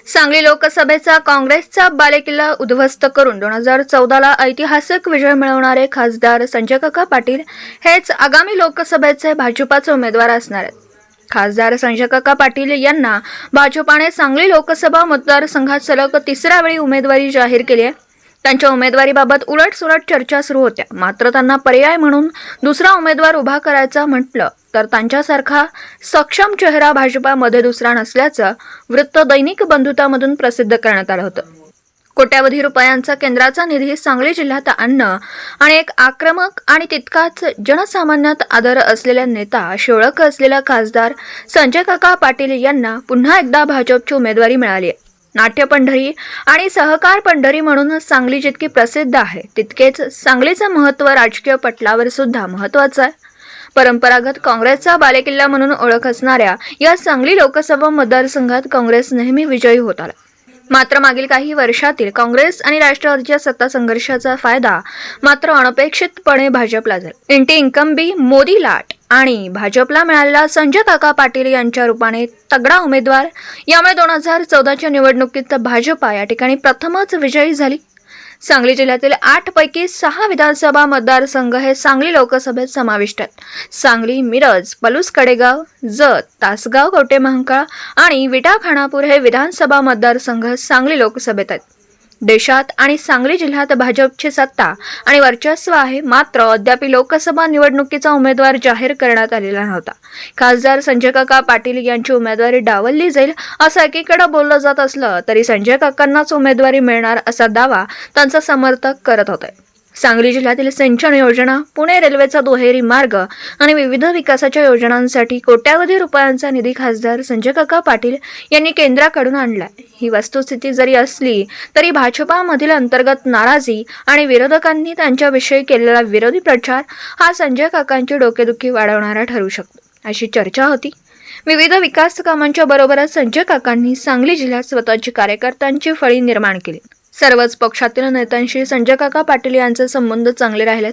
सांगली लोकसभेचा काँग्रेसचा बालेकिल्ला उद्ध्वस्त करून 2014ला ऐतिहासिक विजय मिळवणारे खासदार संजय काका पाटील हेच आगामी लोकसभेचे भाजपाचे उमेदवार असणार आहेत। खासदार संजय काका पाटील यांना भाजपाने सांगली लोकसभा मतदारसंघात सलग तिसऱ्या वेळी उमेदवारी जाहीर केली आहे। त्यांच्या उमेदवारीबाबत उलटसुलट चर्चा सुरू होत्या, मात्र त्यांना पर्याय म्हणून दुसरा उमेदवार उभा करायचा म्हटलं तर त्यांच्यासारखा सक्षम चेहरा भाजपामध्ये दुसरा नसल्याचं वृत्त दैनिक बंधुतामधून प्रसिद्ध करण्यात आलं होतं। कोट्यावधी रुपयांचा केंद्राचा निधी सांगली जिल्ह्यात आणणं आणि एक आक्रमक आणि तितकाच जनसामान्यात आदर असलेला नेता अशी ओळख असलेला खासदार संजय काका पाटील यांना पुन्हा एकदा भाजपची उमेदवारी मिळाली आहे। नाट्य पंढरी आणि सहकार पंढरी म्हणून सांगली जितकी प्रसिद्ध आहे, तितकेच सांगलीचं महत्त्व राजकीय पटलावर सुद्धा महत्त्वाचं आहे। परंपरागत काँग्रेसचा बालेकिल्ला म्हणून ओळख असणाऱ्या या सांगली लोकसभा मतदारसंघात काँग्रेस नेहमी विजयी होत आला। मात्र मागील काही वर्षातील काँग्रेस आणि राष्ट्रवादीच्या सत्ता संघर्षाचा फायदा मात्र अनपेक्षितपणे भाजपला झाला। इंटी इन्कम्बी मोदी लाट आणि भाजपला मिळालेला संजय काका पाटील यांच्या रूपाने तगडा उमेदवार, यामुळे 2014च्या निवडणुकीत भाजपा या ठिकाणी प्रथमच विजयी झाली। सांगली जिल्ह्यातील 8 पैकी 6 विधानसभा मतदारसंघ हे सांगली लोकसभेत समाविष्ट आहेत। सांगली, मिरज, पलूस, कडेगाव, जत, तासगाव, कवठेमहांकाळ आणि विटा खानापूर हे विधानसभा मतदारसंघ सांगली लोकसभेत आहेत। देशात आणि सांगली जिल्ह्यात भाजपची सत्ता आणि वर्चस्व आहे, मात्र अद्याप लोकसभा निवडणुकीचा उमेदवार जाहीर करण्यात आलेला नव्हता। खासदार संजय काका पाटील यांची उमेदवारी डावलली जाईल असं एकीकडे बोललं जात असलं तरी संजय काकांनाच उमेदवारी मिळणार असा दावा त्यांचा समर्थक करत होते। सांगली जिल्ह्यातील सिंचन योजना, पुणे रेल्वेचा दुहेरी मार्ग आणि विविध विकासाच्या योजनांसाठी कोट्यावधी रुपयांचा निधी खासदार संजय काका पाटील यांनी केंद्राकडून आणला। ही वस्तुस्थिती जरी असली तरी भाजपामधील अंतर्गत नाराजी आणि विरोधकांनी त्यांच्याविषयी केलेला विरोधी प्रचार हा संजय काकांची डोकेदुखी वाढवणारा ठरू शकतो, अशी चर्चा होती। विविध विकास कामांच्या बरोबरच संजय काकांनी सांगली जिल्ह्यात स्वतःची कार्यकर्त्यांची फळी निर्माण केली। सर्वच पक्षातील नेत्यांशी संजय काका पाटील यांचे संबंध चांगले राहिलेत।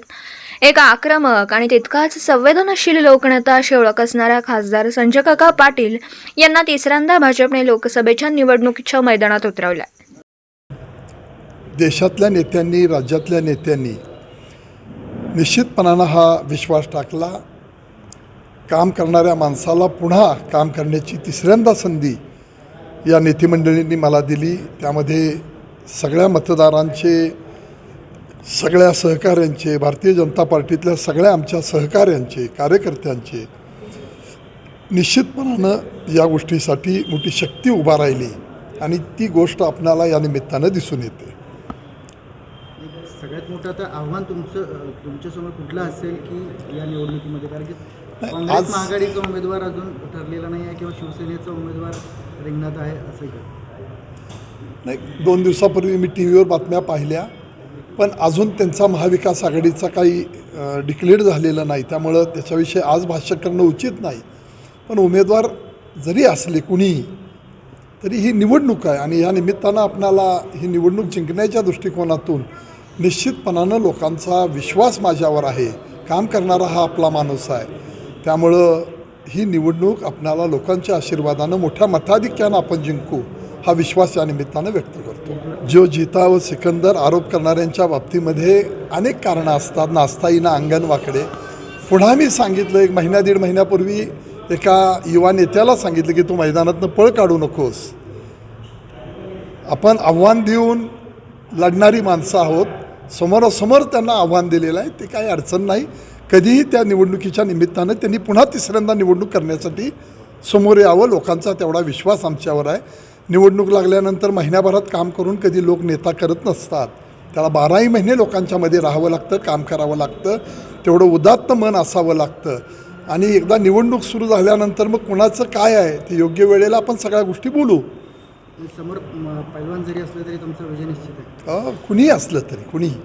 एक आक्रमक आणि तितकाच संवेदनशील लोकनेता अशी ओळख असणाऱ्या खासदार संजय काका पाटील यांना तिसऱ्यांदा भाजपने लोकसभेच्या निवडणुकीच्या मैदानात उतरवले। देशातल्या नेत्यांनी, राज्यातल्या नेत्यांनी निश्चितपणानं हा विश्वास टाकला। काम करणाऱ्या माणसाला पुन्हा काम करण्याची तिसऱ्यांदा संधी या नेतेमंडळींनी मला दिली। त्यामध्ये सगळ्या मतदारांचे, सगळ्या सहकाऱ्यांचे, भारतीय जनता पार्टीतल्या सगळ्या आमच्या सहकाऱ्यांचे, कार्यकर्त्यांचे निश्चितपणानं या गोष्टीसाठी मोठी शक्ती उभा राहिली आणि ती गोष्ट आपल्याला या निमित्तानं दिसून येते। सगळ्यात मोठं आता आव्हान तुमच्यासमोर कुठलं असेल की या निवडणुकीमध्ये, कारण की काँग्रेस महाआघाडीचा उमेदवार अजून ठरलेला नाही आहे किंवा शिवसेनेचा उमेदवार रिंगणात आहे असं का? नाही, 2 दिवसापूर्वी मी टी व्हीवर बातम्या पाहिल्या, पण अजून त्यांचा महाविकास आघाडीचा काही डिक्लेअर झालेला नाही, त्यामुळं त्याच्याविषयी आज भाष्य करणं उचित नाही। पण उमेदवार जरी असले कुणीही तरी ही निवडणूक आहे आणि या निमित्तानं आपल्याला ही निवडणूक जिंकण्याच्या दृष्टिकोनातून निश्चितपणानं लोकांचा विश्वास माझ्यावर आहे। काम करणारा हा आपला माणूस आहे, त्यामुळं ही निवडणूक आपल्याला लोकांच्या आशीर्वादानं मोठ्या मताधिक्यानं आपण जिंकू हा विश्वास या निमित्तानं व्यक्त करतो। जो जीता व सिकंदर आरोप करणाऱ्यांच्या बाबतीमध्ये अनेक कारणं असतात, नाचता येईना अंगण वाकडे। पुन्हा मी सांगितलं, 1 महिना 1.5 महिन्यापूर्वी एका युवा नेत्याला सांगितलं की तू मैदानातनं पळ काढू नकोस। आपण आव्हान देऊन लढणारी माणसं आहोत, समोरासमोर त्यांना आव्हान दिलेलं आहे, ते काही अडचण नाही। कधीही त्या निवडणुकीच्या निमित्तानं त्यांनी पुन्हा तिसऱ्यांदा निवडणूक करण्यासाठी समोर यावं, लोकांचा तेवढा विश्वास आमच्यावर आहे। निवडणूक लागल्यानंतर महिन्याभरात काम करून कधी लोक नेता करत नसतात, त्याला 12ही महिने लोकांच्यामध्ये राहावं लागतं, काम करावं लागतं, तेवढं उदात्त मन असावं लागतं। आणि एकदा निवडणूक सुरू झाल्यानंतर मग कुणाचं काय आहे ते योग्य वेळेला आपण सगळ्या गोष्टी बोलू। समोर पैलवान जरी असलं तरी तुमचा विजय निश्चित आहे, कुणीही असलं तरी, कुणीही।